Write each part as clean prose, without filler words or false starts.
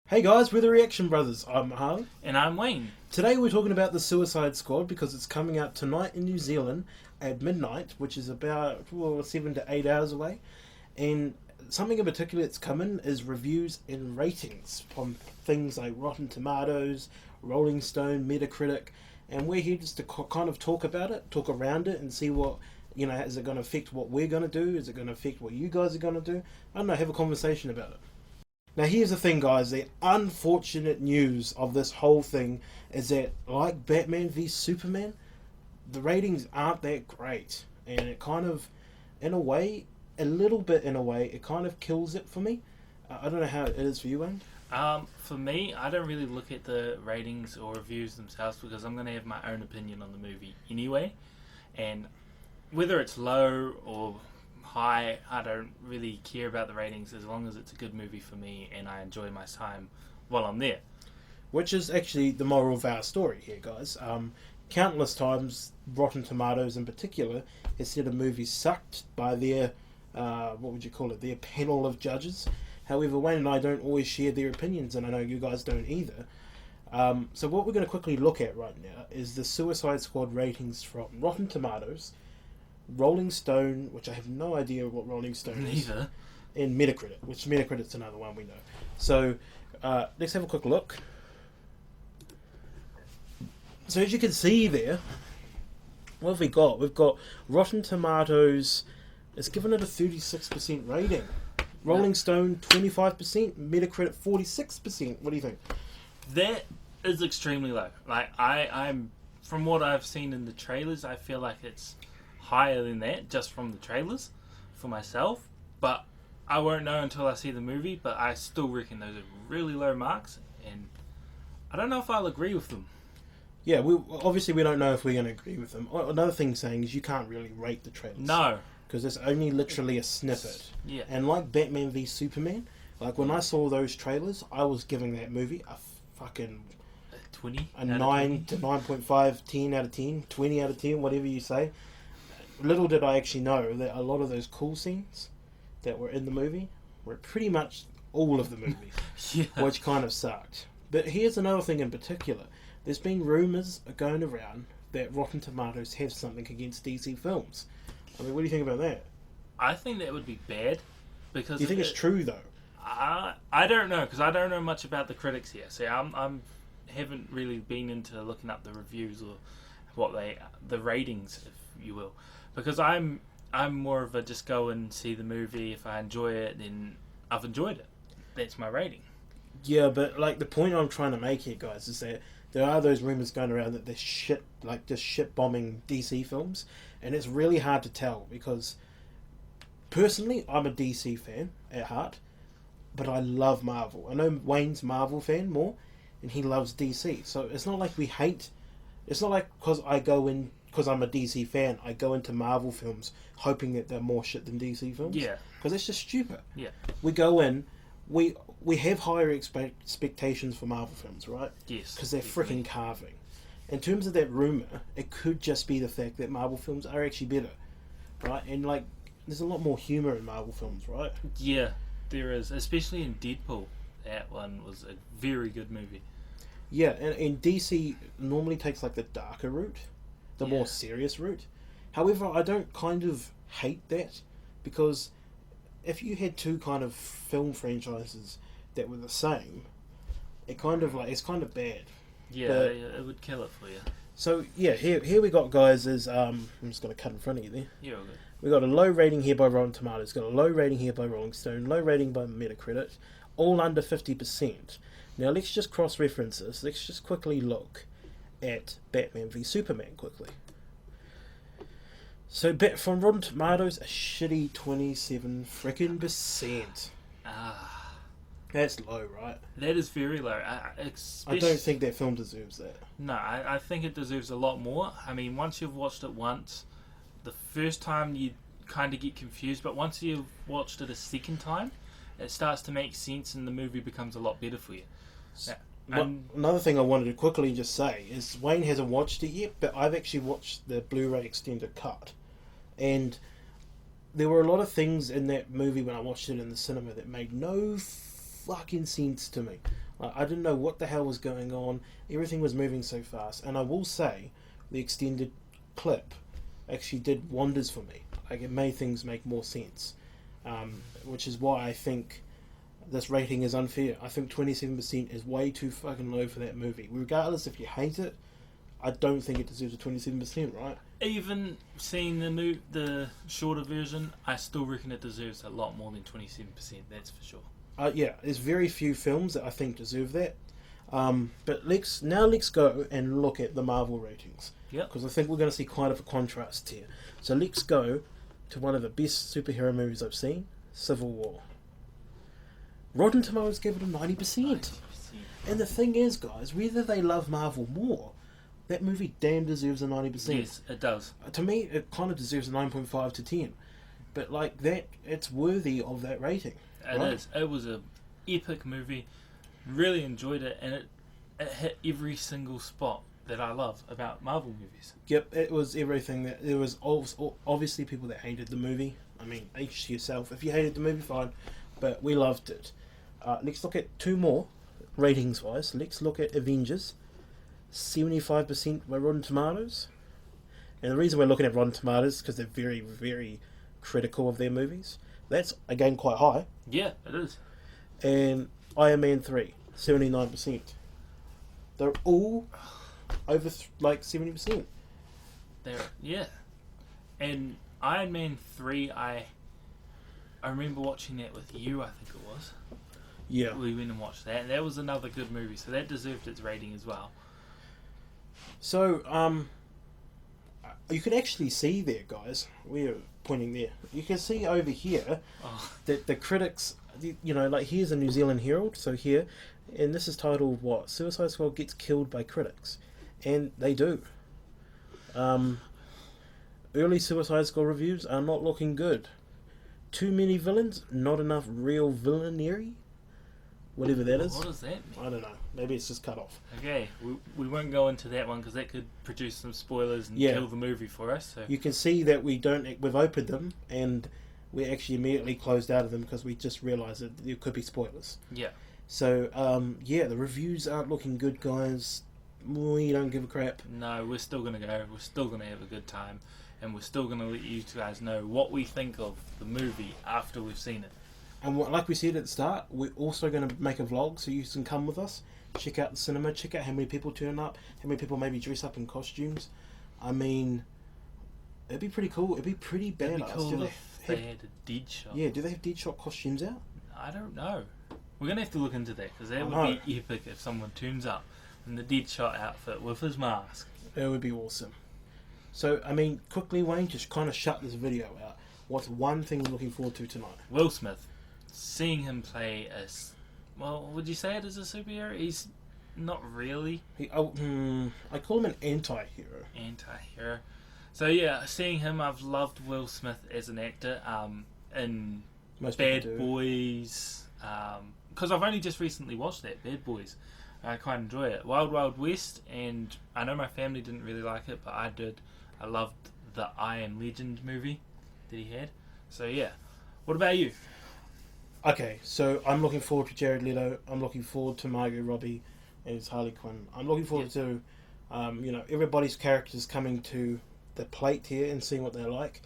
Hey guys, we're the Reaction Brothers. I'm Harley. And I'm Wayne. Today we're talking about The Suicide Squad because it's coming out tonight in New Zealand at midnight, which is about 7 to 8 hours away. And something in particular that's coming is reviews and ratings from things like Rotten Tomatoes, Rolling Stone, Metacritic. And we're here just to kind of talk about it, talk around it, and see what, is it going to affect what we're going to do? Is it going to affect what you guys are going to do? I don't know, have a conversation about it. Now here's the thing, guys, the unfortunate news of this whole thing is that, like Batman v Superman, the ratings aren't that great. And it kind of, in a way, it kind of kills it for me. I don't know how it is for you, Wayne. For me, I don't really look at the ratings or reviews themselves because I'm going to have my own opinion on the movie anyway. And whether it's low or high, I don't really care about the ratings as long as it's a good movie for me and I enjoy my time while I'm there. Which is actually the moral of our story here, guys. Countless times, Rotten Tomatoes in particular has said a movie sucked by their, their panel of judges. However, Wayne and I don't always share their opinions, and I know you guys don't either. So what we're going to quickly look at right now is the Suicide Squad ratings from Rotten Tomatoes, Rolling Stone, which I have no idea what Rolling Stone is, and Metacritic, which Metacritic's another one we know. So let's have a quick look. So as you can see there, what have we got? We've got Rotten Tomatoes, it's given it a 36% rating. Rolling Stone 25%, Metacritic 46%. What do you think? That is extremely low. Like I'm from what I've seen in the trailers, I feel like it's higher than that just from the trailers for myself, but I won't know until I see the movie. But I still reckon those are really low marks, and I don't know if I'll agree with them. Yeah, we don't know if we're going to agree with them. Another thing saying is you can't really rate the trailers. No, because it's only literally a snippet. Yeah. And like Batman v Superman, like when I saw those trailers, I was giving that movie a fucking 20, a 9 to 9.5, 10 out of 10, 20 out of 10, whatever you say. Little did I actually know that a lot of those cool scenes that were in the movie were pretty much all of the movie, which kind of sucked. But here's another thing in particular. There's been rumours going around that Rotten Tomatoes have something against DC films. I mean, what do you think about that? I think that would be bad because. Do you think it's true though? I don't know because I don't know much about the critics here. See, I'm haven't really been into looking up the reviews or the ratings, if you will, because I'm more of a just go and see the movie. If I enjoy it, then I've enjoyed it. That's my rating. Yeah, but like the point I'm trying to make here, guys, is that there are those rumors going around that they're just shit bombing DC films, and it's really hard to tell because personally, I'm a DC fan at heart, but I love Marvel. I know Wayne's Marvel fan more, and he loves DC. So it's not like we hate. It's not like because I'm a DC fan, I go into Marvel films hoping that they're more shit than DC films. Yeah, because it's just stupid. Yeah, we go in. We have higher expectations for Marvel films, right? Yes. Because they're freaking carving. In terms of that rumour, it could just be the fact that Marvel films are actually better, right? And like, there's a lot more humour in Marvel films, right? Yeah, there is. Especially in Deadpool. That one was a very good movie. Yeah, and DC normally takes like the darker route, the more serious route. However, I don't kind of hate that because if you had two kind of film franchises that were the same, it's kind of bad. Yeah, but it would kill it for you. So yeah, here we got, guys, is I'm just gonna cut in front of you there. Yeah, okay. We got a low rating here by Rotten Tomatoes, got a low rating here by Rolling Stone, low rating by Metacritic, all under 50%. Now let's just cross-reference this. Let's just quickly look at Batman v Superman quickly. So from Rotten Tomatoes, a shitty 27 freaking percent. That's low, right? That is very low. I don't think that film deserves that. No, I think it deserves a lot more. I mean, once you've watched it once, the first time you kind of get confused, but once you've watched it a second time, it starts to make sense and the movie becomes a lot better for you. Another thing I wanted to quickly just say is Wayne hasn't watched it yet, but I've actually watched the Blu-ray extended cut. And there were a lot of things in that movie when I watched it in the cinema that made no fucking sense to me. Like, I didn't know what the hell was going on. Everything was moving so fast. And I will say, the extended clip actually did wonders for me. Like, it made things make more sense. Which is why I think this rating is unfair. I think 27% is way too fucking low for that movie. Regardless if you hate it, I don't think it deserves a 27%, right? Even seeing the shorter version, I still reckon it deserves a lot more than 27%. That's for sure. Yeah, there's very few films that I think deserve that. But let's go and look at the Marvel ratings. Yeah. Because I think we're going to see quite a contrast here. So let's go to one of the best superhero movies I've seen, Civil War. Rotten Tomatoes gave it a 90%. 90%. And the thing is, guys, whether they love Marvel more, that movie damn deserves a 90%. Yes, it does. To me, it kind of deserves a 9.5 to 10. But like that, it's worthy of that rating. It is. It was an epic movie. Really enjoyed it, and it hit every single spot that I love about Marvel movies. Yep, it was everything that... There was obviously people that hated the movie. I mean, each to yourself. If you hated the movie, fine. But we loved it. Let's look at two more, ratings-wise. Let's look at Avengers. 75% by Rotten Tomatoes. And the reason we're looking at Rotten Tomatoes is because they're very, very critical of their movies. That's, again, quite high. Yeah, it is. And Iron Man 3, 79%. They're all over, 70%. Yeah. And Iron Man 3, I remember watching that with you, I think it was. Yeah. We went and watched that. And that was another good movie, so that deserved its rating as well. So, you can actually see there, guys. We're pointing there. You can see over here that the critics, here's a New Zealand Herald. So here, and this is titled what? Suicide Squad gets killed by critics, and they do. Early Suicide Squad reviews are not looking good. Too many villains, not enough real villainy. Whatever that is. What does that mean? I don't know. Maybe it's just cut off. Okay, we won't go into that one because that could produce some spoilers and kill the movie for us. So you can see that we've opened them and we actually immediately closed out of them because we just realised that there could be spoilers. Yeah. So the reviews aren't looking good, guys. We don't give a crap. No, we're still gonna go. We're still gonna have a good time, and we're still gonna let you guys know what we think of the movie after we've seen it. And like we said at the start, we're also going to make a vlog so you can come with us, check out the cinema, check out how many people turn up, how many people maybe dress up in costumes. I mean, it'd be pretty cool. It'd be pretty badass. It'd be cool if they had a Deadshot. Yeah, do they have Deadshot costumes out? I don't know. We're going to have to look into that because that would be epic if someone turns up in the Deadshot outfit with his mask. It would be awesome. So, I mean, quickly, Wayne, just kind of shut this video out. What's one thing you're looking forward to tonight? Will Smith. Seeing him play as, well, would you say it as a superhero? He's not really. I call him an anti-hero. Anti-hero. So yeah, seeing him, I've loved Will Smith as an actor. In Most Bad Boys, because I've only just recently watched that, Bad Boys. I quite enjoy it. Wild Wild West, and I know my family didn't really like it, but I did. I loved the I Am Legend movie that he had. So yeah. What about you? Okay, so I'm looking forward to Jared Leto. I'm looking forward to Margot Robbie as Harley Quinn. I'm looking forward to, everybody's characters coming to the plate here and seeing what they're like.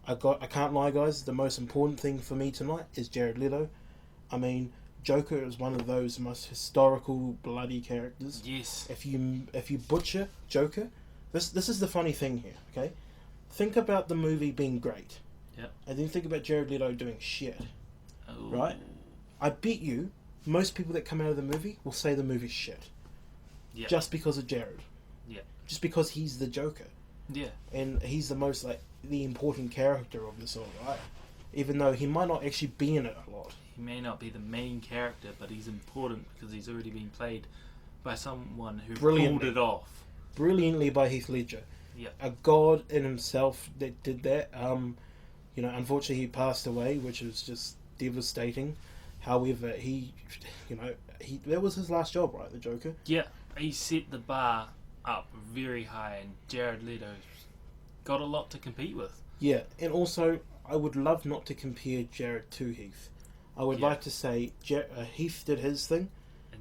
I can't lie, guys. The most important thing for me tonight is Jared Leto. I mean, Joker is one of those most historical, bloody characters. Yes. If you butcher Joker, this is the funny thing here. Okay, think about the movie being great. Yep. And then think about Jared Leto doing shit. Ooh. Right? I bet you most people that come out of the movie will say the movie's shit. Yeah. Just because of Jared. Yeah. Just because he's the Joker. Yeah. And he's the most, the important character of this all, right? Even though he might not actually be in it a lot. He may not be the main character, but he's important because he's already been played by someone who pulled it off. Brilliantly by Heath Ledger. Yeah. A god in himself that did that. Unfortunately he passed away, which was just devastating. However, that was his last job, right? The Joker. Yeah, he set the bar up very high, and Jared Leto's got a lot to compete with. Yeah, and also I would love not to compare Jared to Heath. I would like to say Heath did his thing,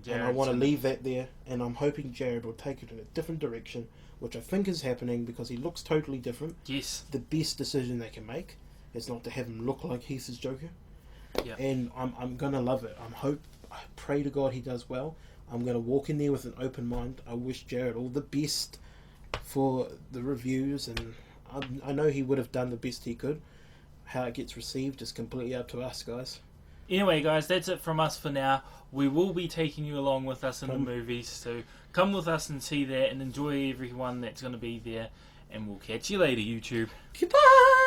And I want to leave that there, and I'm hoping Jared will take it in a different direction, which I think is happening because he looks totally different. Yes. The best decision they can make is not to have him look like Heath's Joker. Yeah. And I'm gonna love it. I pray to God he does well. I'm gonna walk in there with an open mind. I wish Jared all the best for the reviews, and I know he would have done the best he could. How it gets received is completely up to us, guys. Anyway, guys, that's it from us for now. We will be taking you along with us in the movies, so come with us and see that and enjoy everyone that's going to be there. And we'll catch you later, YouTube. Goodbye!